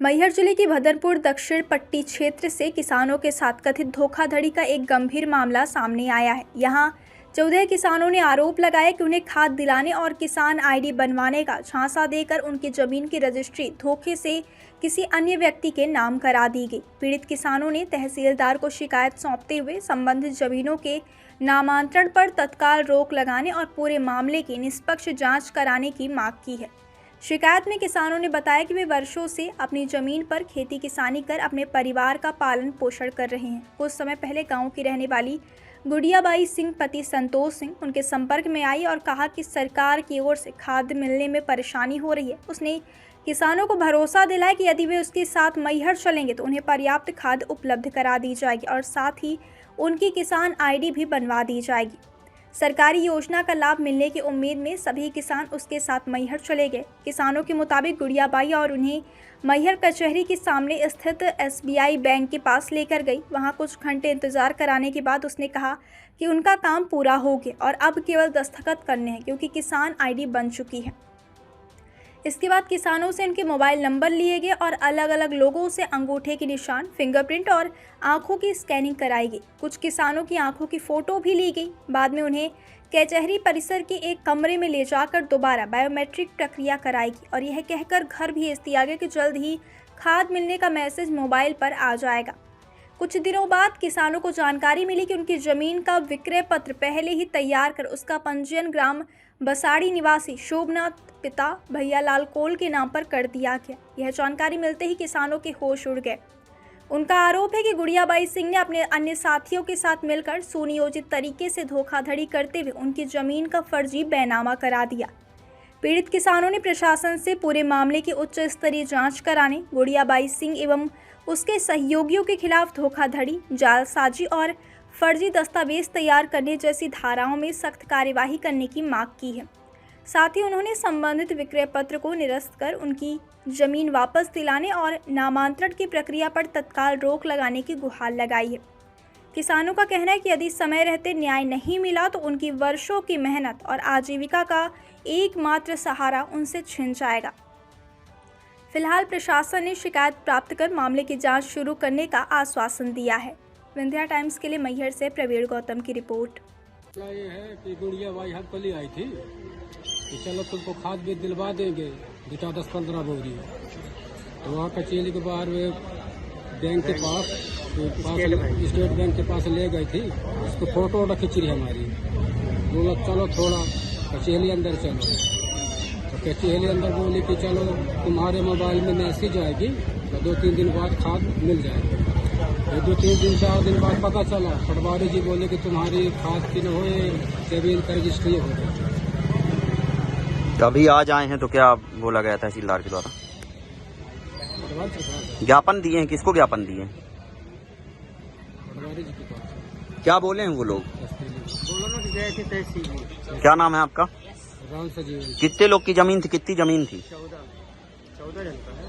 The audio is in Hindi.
मैहर जिले की भदरपुर दक्षिण पट्टी क्षेत्र से किसानों के साथ कथित धोखाधड़ी का एक गंभीर मामला सामने आया है। यहां 14 किसानों ने आरोप लगाया कि उन्हें खाद दिलाने और किसान आईडी बनवाने का झांसा देकर उनकी जमीन की रजिस्ट्री धोखे से किसी अन्य व्यक्ति के नाम करा दी गई। पीड़ित किसानों ने तहसीलदार को शिकायत सौंपते हुए संबंधित जमीनों के नामांतरण पर तत्काल रोक लगाने और पूरे मामले की निष्पक्ष जाँच कराने की मांग की है। शिकायत में किसानों ने बताया कि वे वर्षों से अपनी जमीन पर खेती किसानी कर अपने परिवार का पालन पोषण कर रहे हैं। कुछ समय पहले गांव की रहने वाली गुड़ियाबाई सिंह पति संतोष सिंह उनके संपर्क में आई और कहा कि सरकार की ओर से खाद मिलने में परेशानी हो रही है। उसने किसानों को भरोसा दिलाया कि यदि वे उसके साथ मैहर चलेंगे तो उन्हें पर्याप्त खाद उपलब्ध करा दी जाएगी और साथ ही उनकी किसान आईडी भी बनवा दी जाएगी। सरकारी योजना का लाभ मिलने की उम्मीद में सभी किसान उसके साथ मैहर चले गए। किसानों के मुताबिक गुड़ियाबाई और उन्हें मैहर कचहरी के सामने स्थित SBI बैंक के पास लेकर गई। वहां कुछ घंटे इंतजार कराने के बाद उसने कहा कि उनका काम पूरा हो गया और अब केवल दस्तखत करने हैं क्योंकि किसान आईडी बन चुकी है। इसके बाद किसानों से उनके मोबाइल नंबर लिए गए और अलग अलग लोगों से अंगूठे के निशान, फिंगरप्रिंट और आंखों की स्कैनिंग कराई गई। कुछ किसानों की आंखों की फ़ोटो भी ली गई। बाद में उन्हें कचहरी परिसर के एक कमरे में ले जाकर दोबारा बायोमेट्रिक प्रक्रिया कराएगी और यह कहकर घर भेज दिया गया कि जल्द ही खाद मिलने का मैसेज मोबाइल पर आ जाएगा। कुछ दिनों बाद किसानों को जानकारी मिली कि उनकी ज़मीन का विक्रय पत्र पहले ही तैयार कर उसका पंजीयन ग्राम बसाड़ी निवासी शोभनाथ पिता भैयालाल कोल के नाम पर कर दिया गया। यह जानकारी मिलते ही किसानों के होश उड़ गए। उनका आरोप है कि गुड़ियाबाई सिंह ने अपने अन्य साथियों के साथ मिलकर सुनियोजित तरीके से धोखाधड़ी करते हुए उनकी जमीन का फर्जी बैनामा करा दिया। पीड़ित किसानों ने प्रशासन से पूरे मामले की उच्च स्तरीय जांच कराने, गुड़ियाबाई सिंह एवं उसके सहयोगियों के खिलाफ धोखाधड़ी, जालसाजी और फर्जी दस्तावेज तैयार करने जैसी धाराओं में सख्त कार्यवाही करने की मांग की है। साथ ही उन्होंने संबंधित विक्रय पत्र को निरस्त कर उनकी जमीन वापस दिलाने और नामांतरण की प्रक्रिया पर तत्काल रोक लगाने की गुहार लगाई है। किसानों का कहना है कि यदि समय रहते न्याय नहीं मिला तो उनकी वर्षों की मेहनत और आजीविका का एकमात्र सहारा उनसे छिन जाएगा। फिलहाल प्रशासन ने शिकायत प्राप्त कर मामले की जांच शुरू करने का आश्वासन दिया है। विंध्या टाइम्स के लिए मैहर से प्रवीण गौतम की रिपोर्ट। ये है कि गुड़ियाबाई हम कल आई थी कि चलो तुमको खाद भी दिलवा देंगे 10-15 बोरी। तो वहाँ कचेरी के बाहर वे बैंक के पास स्टेट बैंक के पास ले गई थी। उसको फोटो खींच रही हमारी, बोला चलो थोड़ा कचेरी अंदर चलो। तो कचेरी अंदर बोली कि चलो तुम्हारे मोबाइल में मैसेज आएगी तो 2-3 दिन बाद खाद मिल जाएगी। 2-3 दिन 4 दिन बाद पता चला, पटवारी जी बोले कि तुम्हारी खाद की न हो जमीन का रजिस्ट्री हो गई। अभी आज आए हैं तो क्या बोला गया तहसीलदार के द्वारा? ज्ञापन दिए हैं? किसको ज्ञापन दिए हैं? पटवारी जी के पास। क्या बोले हैं वो लोग? तहसील। क्या नाम है आपका? राम सजीवन। कितने लोग की जमीन थी? कितनी जमीन थी? 14 जन का है।